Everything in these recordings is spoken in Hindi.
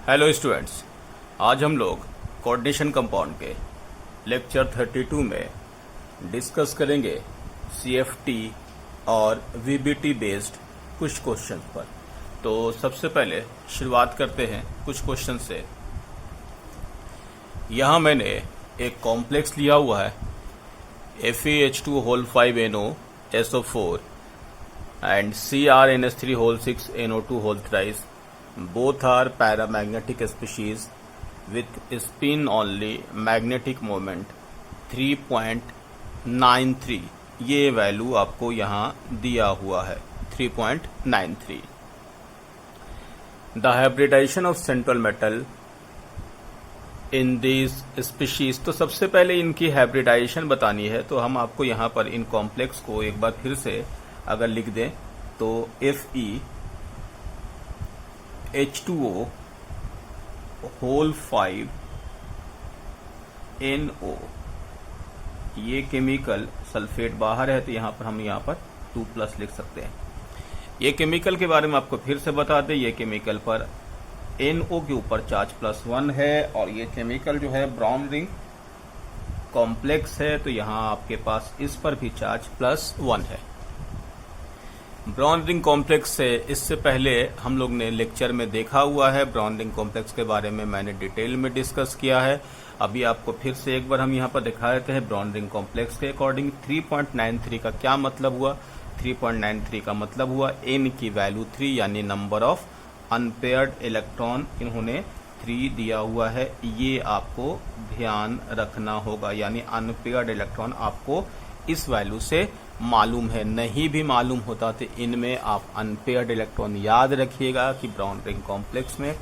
हेलो स्टूडेंट्स, आज हम लोग कोऑर्डिनेशन कंपाउंड के लेक्चर 32 में डिस्कस करेंगे सीएफटी और वीबीटी बेस्ड कुछ क्वेश्चन पर। तो सबसे पहले शुरुआत करते हैं कुछ क्वेश्चन से। यहाँ मैंने एक कॉम्प्लेक्स लिया हुआ है FeH2 5NO and CrNH3 6NO2 thrice. Both are paramagnetic species with spin only magnetic moment 3.93। ये वैल्यू आपको यहाँ दिया हुआ है 3.93। The hybridisation of central metal in this species. तो सबसे पहले इनकी हाइब्रिडाइजेशन बतानी है, तो हम आपको यहाँ पर इन कॉम्प्लेक्स को एक बार फिर से अगर लिख दें तो FeH2O 5NO, ये केमिकल सल्फेट बाहर है तो यहाँ पर हम 2+ लिख सकते हैं। ये केमिकल के बारे में आपको फिर से बता दें, ये केमिकल पर NO के ऊपर चार्ज +1 है और ये केमिकल जो है ब्राउन रिंग कॉम्प्लेक्स है, तो यहाँ आपके पास इस पर भी चार्ज +1 है। ब्राउन रिंग कॉम्प्लेक्स से इससे पहले हम लोग ने लेक्चर में देखा हुआ है। ब्राउन रिंग कॉम्प्लेक्स के बारे में मैंने डिटेल में डिस्कस किया है। अभी आपको फिर से एक बार हम यहाँ पर दिखा देते हैं। ब्राउन रिंग कॉम्प्लेक्स के अकॉर्डिंग 3.93 का क्या मतलब हुआ? 3.93 का मतलब हुआ n की वैल्यू 3, यानी नंबर ऑफ अनपेयर्ड इलेक्ट्रॉन इन्होंने 3 दिया हुआ है। ये आपको ध्यान रखना होगा, यानी अनपेयर्ड इलेक्ट्रॉन आपको इस वैल्यू से मालूम है। नहीं भी मालूम होता तो इनमें आप अनपेयर्ड इलेक्ट्रॉन याद रखिएगा कि ब्राउन रिंग कॉम्प्लेक्स में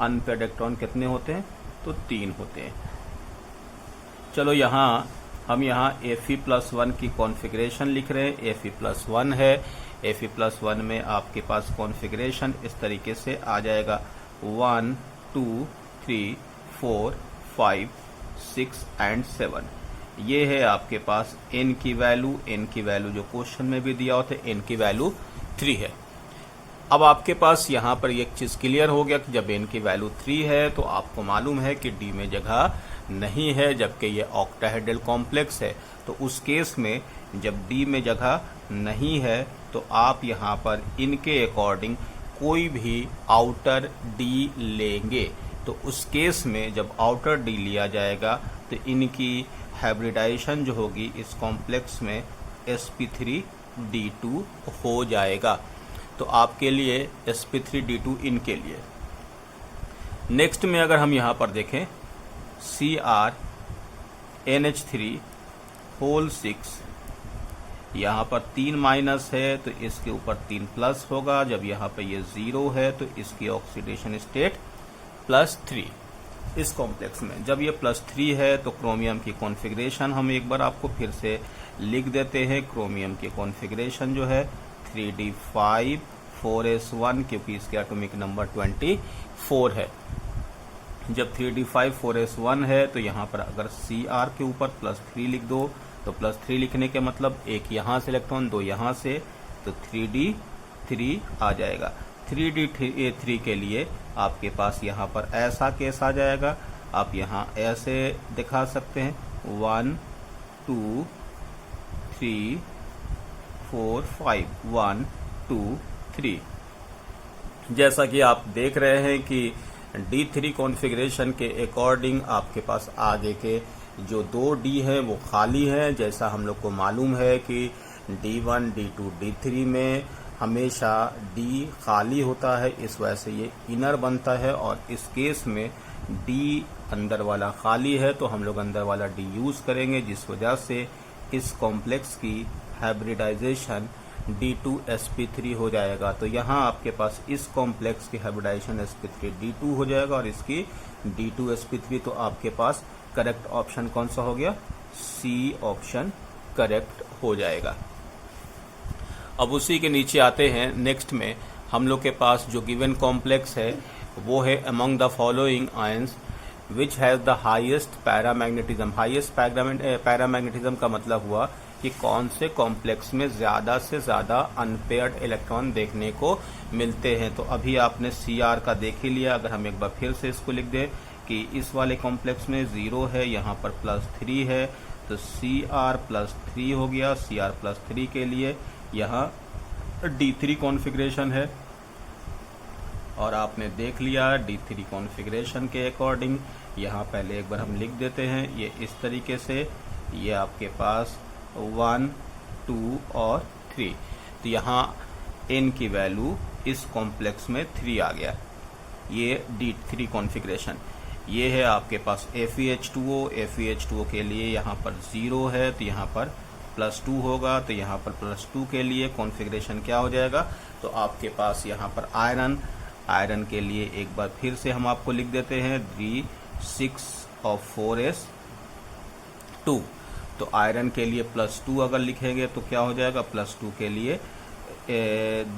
अनपेयर्ड इलेक्ट्रॉन कितने होते हैं? तो 3 होते हैं। चलो हम यहाँ Fe+1 की कॉन्फ़िगरेशन लिख रहे हैं। Fe+1 है। Fe+1 में आपके पास कॉन्फ़िगरेशन इस तरीके से आ जाएगा 1 2 3 4 5 6 एंड 7। ये है आपके पास n की वैल्यू जो क्वेश्चन में भी दिया होता है, n की वैल्यू 3 है। अब आपके पास यहाँ पर एक चीज क्लियर हो गया कि जब n की वैल्यू 3 है तो आपको मालूम है कि d में जगह नहीं है, जबकि ये ऑक्टाहेड्रल कॉम्प्लेक्स है। तो उस केस में जब d में जगह नहीं है तो आप यहाँ पर इनके अकॉर्डिंग कोई भी आउटर d लेंगे। तो उस केस में जब आउटर d लिया जाएगा तो इनकी हाइब्रिडाइजेशन जो होगी इस कॉम्प्लेक्स में sp3d2 हो जाएगा। तो आपके लिए sp3d2 इनके लिए। नेक्स्ट में अगर हम यहाँ पर देखें CrNH3 6, यहाँ पर 3 माइनस है तो इसके ऊपर 3+ होगा। जब यहाँ पर ये 0 है तो इसकी ऑक्सीडेशन स्टेट +3 इस कॉम्प्लेक्स में। जब ये +3 है तो क्रोमियम की कॉन्फ़िगरेशन हम एक बार आपको फिर से लिख देते हैं। क्रोमियम की कॉन्फ़िगरेशन जो है 3d5 4s1, क्योंकि इसके एटॉमिक नंबर 24 है। जब 3d5 4s1 है तो यहाँ पर अगर Cr के ऊपर +3 लिख दो तो +3 लिखने के मतलब एक यहाँ से इलेक्ट्रॉन, 2 यहाँ से, तो 3d3 आ जाएगा। 3d3 के लिए आपके पास यहाँ पर ऐसा केस आ जाएगा। आप यहाँ ऐसे दिखा सकते हैं 1 2 3 4 5 1 2 3। जैसा कि आप देख रहे हैं कि D3 कॉन्फ़िगरेशन के अकॉर्डिंग आपके पास आगे के जो 2D है वो खाली है। जैसा हम लोग को मालूम है कि D1 D2 D3 में हमेशा D खाली होता है, इस वजह से ये इनर बनता है। और इस केस में D अंदर वाला खाली है तो हम लोग अंदर वाला D यूज करेंगे, जिस वजह से इस कॉम्प्लेक्स की हाइब्रिडाइजेशन D2sp3 हो जाएगा। तो यहाँ आपके पास इस कॉम्प्लेक्स की हाइब्रिडाइजेशन sp3d2 हो जाएगा और इसकी D2sp3। तो आपके पास करेक्ट ऑप्शन कौन सा हो गया? C ऑप्शन करेक्ट हो जाएगा। अब उसी के नीचे आते हैं। नेक्स्ट में हम लोग के पास जो गिवन कॉम्प्लेक्स है वो है among the following ions which has the highest paramagnetism. Highest paramagnetism का मतलब हुआ कि कौन से कॉम्प्लेक्स में ज़्यादा से ज़्यादा अनपेयर्ड इलेक्ट्रॉन देखने को मिलते हैं। तो अभी आपने Cr का देख ही लिया। अगर हम एक बार फिर से इसको लिख दें कि इस वाले कॉम्प्लेक्स में 0 है, यहाँ पर +3 है, तो Cr+3 हो गया। Cr+3 के लिए यहाँ D3 कॉन्फ़िगरेशन है और आपने देख लिया D3 कॉन्फ़िगरेशन के अकॉर्डिंग। यहाँ पहले एक बार हम लिख देते हैं, ये इस तरीके से, ये आपके पास 1, 2 और 3। तो यहाँ n की वैल्यू इस कॉम्प्लेक्स में 3 आ गया। ये D3 कॉन्फ़िगरेशन। ये है आपके पास FeH2O। FeH2O के लिए यहाँ पर 0 है, तो यहाँ पर +2 होगा। तो यहाँ पर +2 के लिए कॉन्फ़िगरेशन क्या हो जाएगा, तो आपके पास यहाँ पर आयरन के लिए एक बार फिर से हम आपको लिख देते हैं 3, 6 और 4s2। तो आयरन के लिए +2 अगर लिखेंगे तो क्या हो जाएगा, +2 के लिए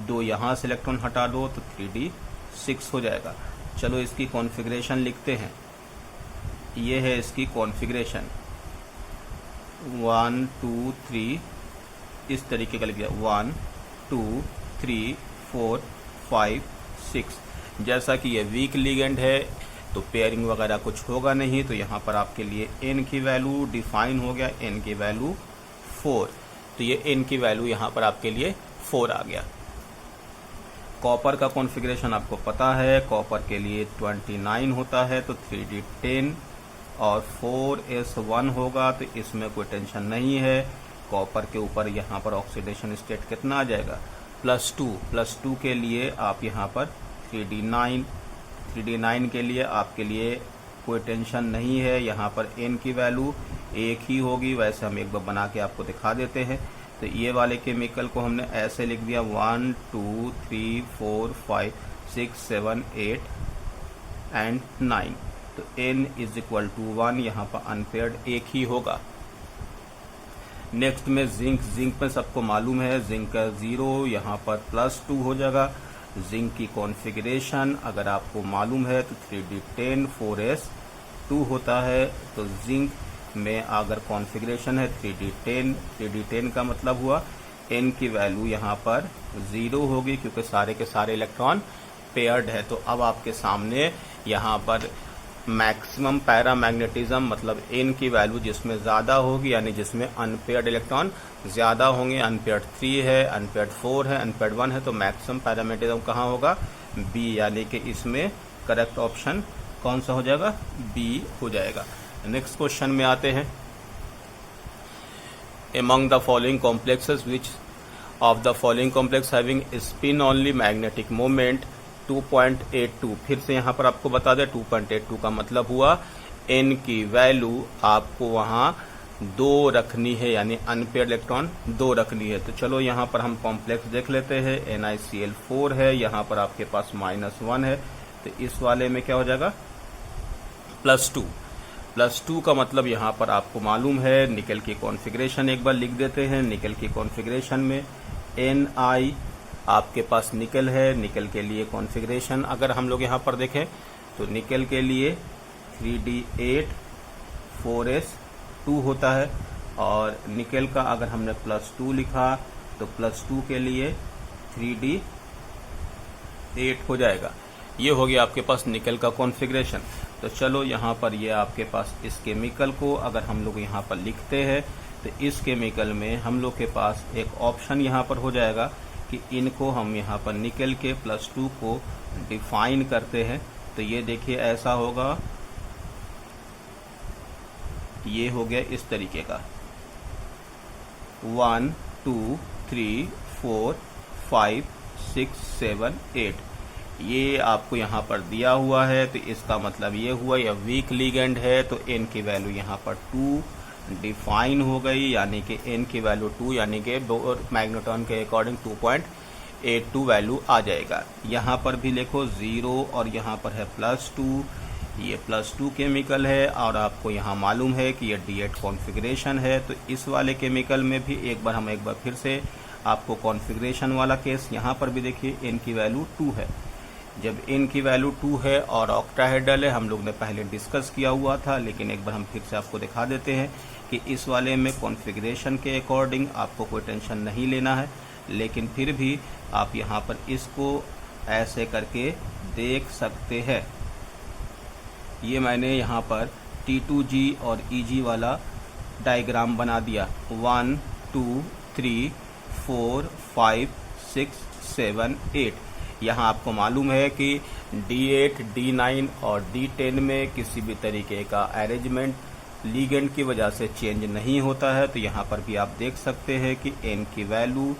2 यहाँ से इलेक्ट्रॉन हटा दो तो 3d6 हो जाएगा। चलो इसकी कॉन्फ़िगरेशन लिखते हैं। ये है इसकी कॉन्फ़िगरेशन 1, 2, 3 इस तरीके का लिख दिया 1, 2, 3, 4, 5, 6। जैसा कि ये वीक लिगेंड है तो पेयरिंग वगैरह कुछ होगा नहीं, तो यहाँ पर आपके लिए n की वैल्यू डिफाइन हो गया, n की वैल्यू 4। तो ये n की वैल्यू यहाँ पर आपके लिए 4 आ गया। कॉपर का कॉन्फ़िगरेशन आपको पता है, कॉपर के लिए 29 होता है, तो 3d10 और 4s1 होगा, तो इसमें कोई टेंशन नहीं है। कॉपर के ऊपर यहाँ पर ऑक्सीडेशन स्टेट कितना आ जाएगा, +2 के लिए आप यहाँ पर 3d9 के लिए आपके लिए कोई टेंशन नहीं है। यहाँ पर n की वैल्यू 1 ही होगी। वैसे हम एक बार बना के आपको दिखा देते हैं। तो ये वाले केमिकल को हमने ऐसे लिख दिया 1, 2, 3, 4, 5, 6, 7, 8 एंड 9। तो n = 1, यहाँ पर अनपेयर्ड 1 ही होगा। नेक्स्ट में जिंक में सबको मालूम है जिंक का 0, यहाँ पर +2 हो जाएगा। जिंक की कॉन्फ़िगरेशन अगर आपको मालूम है तो 3d10 4s2 होता है। तो जिंक में अगर कॉन्फ़िगरेशन है 3d10 का मतलब हुआ n की वैल्यू यहाँ पर 0 होगी क्योंकि सारे के सारे इलेक्ट्रॉन पेयर्ड है। तो अब आपके सामने यहाँ पर मैक्सिमम पैरामैग्नेटिज्म मतलब n की वैल्यू जिसमें ज़्यादा होगी, यानी जिसमें अनपेयर्ड इलेक्ट्रॉन ज़्यादा होंगे। अनपेयर्ड 3 है, अनपेयर्ड 4 है, अनपेयर्ड 1 है, तो मैक्सिमम पैरामैग्नेटिज्म कहाँ होगा, B, यानी कि इसमें करेक्ट ऑप्शन कौन सा हो जाएगा, B हो जाएगा। नेक्स्ट क्वेश्चन में आते हैं। Among the following complexes, which of the following complex having spin only magnetic moment 2.82। फिर से यहाँ पर आपको बता दें 2.82 का मतलब हुआ n की वैल्यू आपको वहाँ 2 रखनी है, यानी अनपेयर्ड इलेक्ट्रॉन 2 रखनी है। तो चलो यहाँ पर हम कॉम्प्लेक्स देख लेते हैं। NiCl4 है, यहाँ पर आपके पास -1 है, तो इस वाले में क्या हो जाएगा, +2 का मतलब यहाँ पर आपको मालूम है। निकल की कॉन्फ़िगरेशन एक बार लिख देते हैं। निकल की कॉन्फ़िगरेशन में Ni आपके पास निकल है। निकल के लिए कॉन्फ़िगरेशन अगर हम लोग यहाँ पर देखें तो निकल के लिए 3d8 4s2 होता है, और निकल का अगर हमने +2 लिखा तो +2 के लिए 3d8 हो जाएगा। ये हो गया आपके पास निकल का कॉन्फ़िगरेशन। तो चलो यहाँ पर ये आपके पास इस केमिकल को अगर हम लोग यहाँ पर लिखते हैं तो इस केमिकल में हम लोग के पास एक ऑप्शन यहाँ पर हो जाएगा कि इनको हम यहाँ पर निकल के +2 को डिफाइन करते हैं। तो ये देखिए ऐसा होगा, ये हो गया इस तरीके का 1, 2, 3, 4, 5, 6, 7, 8। ये आपको यहाँ पर दिया हुआ है, तो इसका मतलब ये हुआ यह वीक लिगेंड है, तो n की वैल्यू यहाँ पर 2 डिफाइन हो गई, यानी कि n की वैल्यू 2, यानी कि मैग्नेट्रॉन के अकॉर्डिंग 2.82 वैल्यू आ जाएगा। यहाँ पर भी लिखो 0 और यहाँ पर है +2, ये +2 केमिकल है, और आपको यहाँ मालूम है कि ये D8 कॉन्फ़िगरेशन है। तो इस वाले केमिकल में भी एक बार फिर से आपको कॉन्फ़िगरेशन वाला केस यहाँ पर भी देखिए n की वैल्यू 2 है। जब n की वैल्यू 2 है और ऑक्टाहेड्रल है, हम लोग ने पहले डिस्कस किया हुआ था, लेकिन एक बार हम फिर से आपको दिखा देते हैं कि इस वाले में कॉन्फ़िगरेशन के अकॉर्डिंग आपको कोई टेंशन नहीं लेना है, लेकिन फिर भी आप यहाँ पर इसको ऐसे करके देख सकते हैं। ये मैंने यहाँ पर T2G और EG वाला डायग्राम बना दिया। 1 2 3 4 5 6 7 8। यहाँ आपको मालूम है कि D8 D9 और D10 में किसी भी तरीके का अरेंजमेंट लिगेंड की वजह से चेंज नहीं होता है। तो यहाँ पर भी आप देख सकते हैं कि N की वैल्यू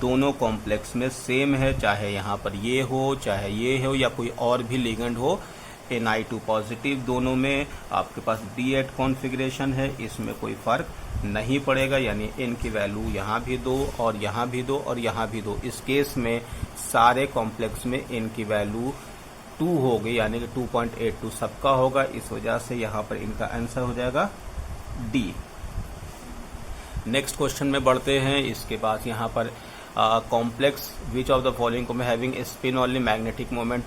दोनों कॉम्प्लेक्स में सेम है, चाहे यहाँ पर ये हो चाहे ये हो या कोई और भी लिगेंड हो। Ni2 पॉजिटिव दोनों में आपके पास D8 कॉन्फ़िगरेशन है, इसमें कोई फर्क नहीं पड़ेगा। यानी N की वैल्यू यहाँ भी 2 और यहाँ भी 2 और यहाँ भी 2। इस केस में सारे कॉम्प्लेक्स में N की वैल्यू 2 होगी, यानी कि 2.82 सबका होगा। इस वजह से यहाँ पर इनका आंसर हो जाएगा D। नेक्स्ट क्वेश्चन में बढ़ते हैं। इसके बाद यहाँ पर complex which of the following को having spin only magnetic moment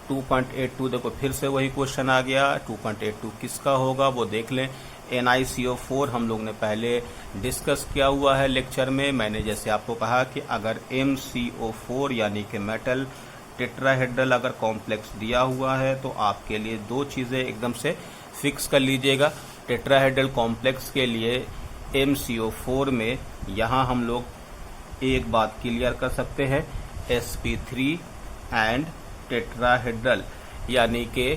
2.82। देखो फिर से वही क्वेश्चन आ गया। 2.82 किसका होगा वो देख लें। NiCO4 हम लोग ने पहले डिस्कस किया हुआ है लेक्चर में। मैंने जैसे आपको कहा कि अगर MCO4 यानी कि मेटल टेट्राहेड्रल अगर कॉम्प्लेक्स दिया हुआ है तो आपके लिए दो चीज़ें एकदम से फिक्स कर लीजिएगा। टेट्राहेड्रल कॉम्प्लेक्स के लिए MCO4 में यहाँ हम लोग एक बात क्लियर कर सकते हैं, sp3 एंड टेट्राहेड्रल, यानी कि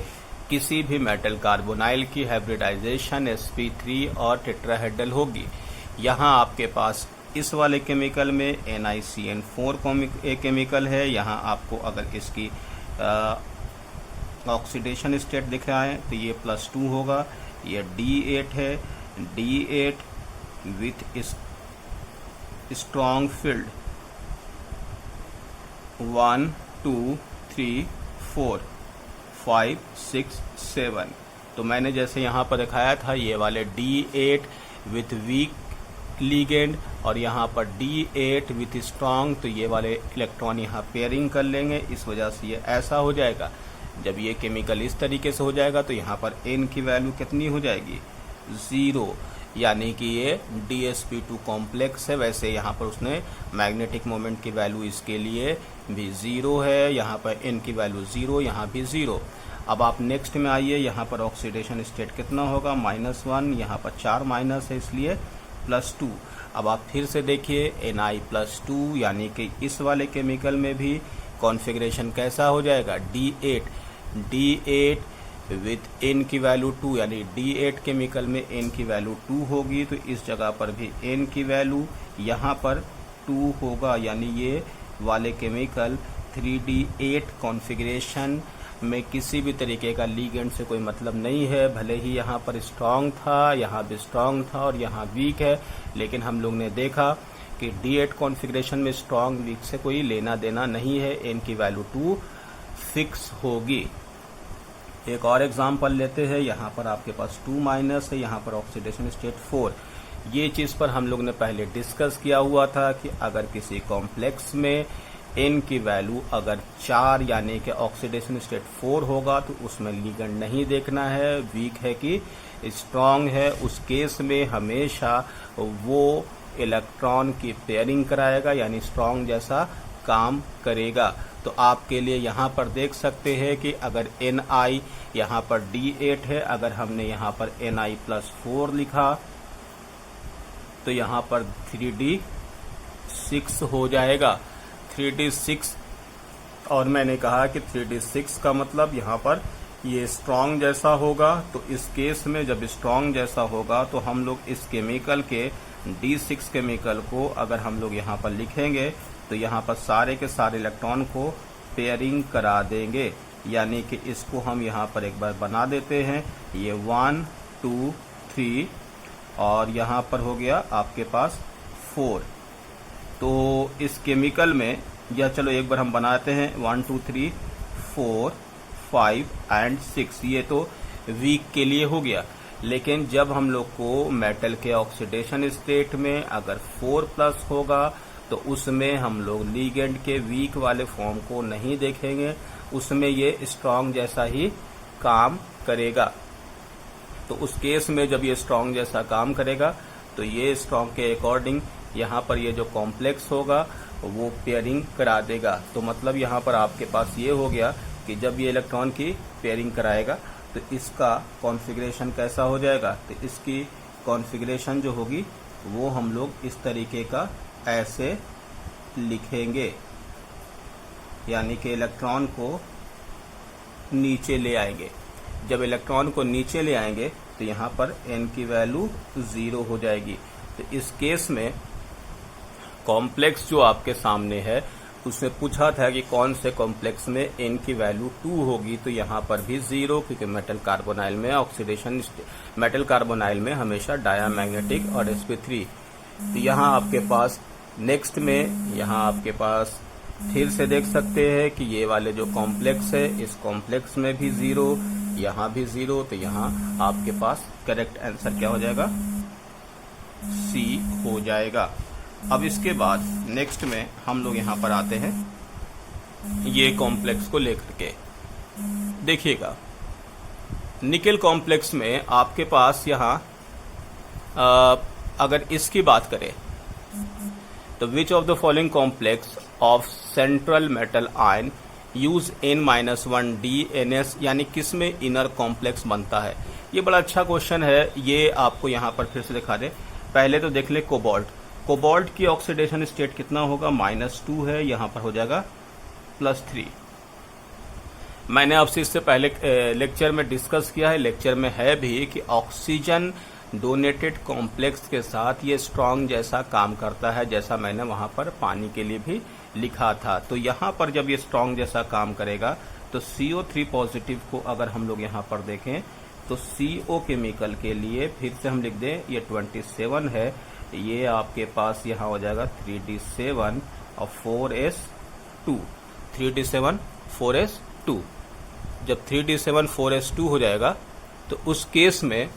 किसी भी मेटल कार्बोनाइल की हाइब्रिडाइजेशन sp3 और टेट्राहेड्रल होगी। यहाँ आपके पास इस वाले केमिकल में NiCN4 केमिकल है। यहाँ आपको अगर इसकी ऑक्सीडेशन स्टेट दिखाएं तो ये +2 होगा। ये D8 है, D8 विथ स्ट्रॉन्ग फील्ड 1 2 3 4 5 6 7। तो मैंने जैसे यहाँ पर दिखाया था ये वाले D8 विथ वीक लिगेंड और यहाँ पर D8 विथ स्ट्रॉन्ग, तो ये वाले इलेक्ट्रॉन यहाँ पेयरिंग कर लेंगे। इस वजह से ये ऐसा हो जाएगा। जब ये केमिकल इस तरीके से हो जाएगा तो यहाँ पर N की वैल्यू कितनी हो जाएगी 0, यानी कि ये DsP2 कॉम्प्लेक्स है। वैसे यहाँ पर उसने मैग्नेटिक मोमेंट की वैल्यू इसके लिए भी 0 है, यहाँ पर N की वैल्यू 0, यहाँ भी 0। अब आप नेक्स्ट में आइए, यहाँ पर ऑक्सीडेशन स्टेट कितना होगा -1, यहाँ पर 4 माइनस है इसलिए +2। अब आप फिर से देखिए Na+2, यानी कि इस वाले केमिकल में भी कॉन्फ़िगरेशन कैसा हो जाएगा D8 विथ N की वैल्यू 2, यानी D8 केमिकल में N की वैल्यू 2 होगी। तो इस जगह पर भी N की वैल्यू यहाँ पर 2 होगा, यानी ये वाले केमिकल 3D8 कॉन्फ़िगरेशन में किसी भी तरीके का लिगेंड से कोई मतलब नहीं है। भले ही यहाँ पर स्ट्रांग था, यहाँ भी स्ट्रांग था और यहाँ वीक है, लेकिन हम लोग ने देखा कि D8 कॉन्फ़िगरेशन में स्ट्रांग वीक से कोई लेना देना नहीं है। N की वैल्यू 2 फिक्स होगी। एक और एग्जांपल लेते हैं। यहाँ पर आपके पास 2 माइनस है, यहाँ पर ऑक्सीडेशन स्टेट 4। ये चीज़ पर हम लोग ने पहले डिस्कस किया हुआ था कि अगर किसी कॉम्प्लेक्स में N की वैल्यू अगर 4 यानी कि ऑक्सीडेशन स्टेट 4 होगा तो उसमें लिगेंड नहीं देखना है, वीक है कि स्ट्रांग है। उस केस में हमेशा वो इलेक्ट्रॉन की पेयरिंग कराएगा, यानी स्ट्रांग जैसा काम करेगा। तो आपके लिए यहाँ पर देख सकते हैं कि अगर Ni यहाँ पर D8 है, अगर हमने यहाँ पर Ni+4 लिखा तो यहाँ पर 3D6 हो जाएगा। 3D6, और मैंने कहा कि 3D6 का मतलब यहाँ पर ये स्ट्रांग जैसा होगा। तो इस केस में जब स्ट्रांग जैसा होगा तो हम लोग इस केमिकल के D6 केमिकल को अगर हम लोग यहाँ पर लिखेंगे तो यहाँ पर सारे के सारे इलेक्ट्रॉन को पेयरिंग करा देंगे, यानी कि इसको हम यहाँ पर एक बार बना देते हैं। ये 1 2 3 और यहाँ पर हो गया आपके पास 4। तो इस केमिकल में या चलो एक बार हम बनाते हैं 1 2 3 4 5 एंड 6। ये तो वीक के लिए हो गया, लेकिन जब हम लोग को मेटल के ऑक्सीडेशन स्टेट में अगर 4+ होगा तो उसमें हम लोग लिगेंड के वीक वाले फॉर्म को नहीं देखेंगे, उसमें ये स्ट्रांग जैसा ही काम करेगा। तो उस केस में जब ये स्ट्रॉन्ग जैसा काम करेगा तो ये स्ट्रॉन्ग के अकॉर्डिंग यहाँ पर ये जो कॉम्प्लेक्स होगा वो पेयरिंग करा देगा। तो मतलब यहाँ पर आपके पास ये हो गया कि जब ये इलेक्ट्रॉन की पेयरिंग कराएगा तो इसका कॉन्फ़िगरेशन कैसा हो जाएगा। तो इसकी कॉन्फ़िगरेशन जो होगी वो हम लोग इस तरीके का ऐसे लिखेंगे, यानी कि इलेक्ट्रॉन को नीचे ले आएंगे। जब इलेक्ट्रॉन को नीचे ले आएंगे तो यहाँ पर n की वैल्यू 0 हो जाएगी। तो इस केस में कॉम्प्लेक्स जो आपके सामने है उसमें पूछा था कि कौन से कॉम्प्लेक्स में n की वैल्यू 2 होगी, तो यहाँ पर भी 0, क्योंकि मेटल कार्बोनाइल में ऑक्सीडेशन, मेटल कार्बोनाइल में हमेशा डायामैग्नेटिक और sp3। तो यहाँ आपके पास नेक्स्ट में यहाँ आपके पास फिर से देख सकते हैं कि ये वाले जो कॉम्प्लेक्स है इस कॉम्प्लेक्स में भी 0, यहाँ भी 0। तो यहाँ आपके पास करेक्ट आंसर क्या हो जाएगा, C हो जाएगा। अब इसके बाद नेक्स्ट में हम लोग यहाँ पर आते हैं ये कॉम्प्लेक्स को लेकर के। देखिएगा निकेल कॉम्प्लेक्स में आपके पास यहाँ अगर इसकी बात करें तो विच of the following complex of central metal ion use N-1 DNS, यानी किस में इनर कॉम्प्लेक्स बनता है। ये बड़ा अच्छा क्वेश्चन है, ये आपको यहाँ पर फिर से दिखा दे। पहले तो देख ले कोबाल्ट, कोबाल्ट की ऑक्सीडेशन स्टेट कितना होगा, -2 है, यहाँ पर हो जाएगा +3। मैंने आपसे इससे पहले लेक्चर में डिस्कस किया है, लेक्चर में है भी कि ऑक्सीजन डोनेटेड कॉम्प्लेक्स के साथ ये स्ट्रॉन्ग जैसा काम करता है, जैसा मैंने वहां पर पानी के लिए भी लिखा था। तो यहाँ पर जब ये स्ट्रॉन्ग जैसा काम करेगा तो CO3 पॉजिटिव को अगर हम लोग यहाँ पर देखें तो CO केमिकल के लिए फिर से हम लिख दें, ये 27 है, ये आपके पास यहाँ हो जाएगा 3D7 और 4S2, 3D7 4S2। जब 3D7 4S2 हो जाएगा तो उस केस में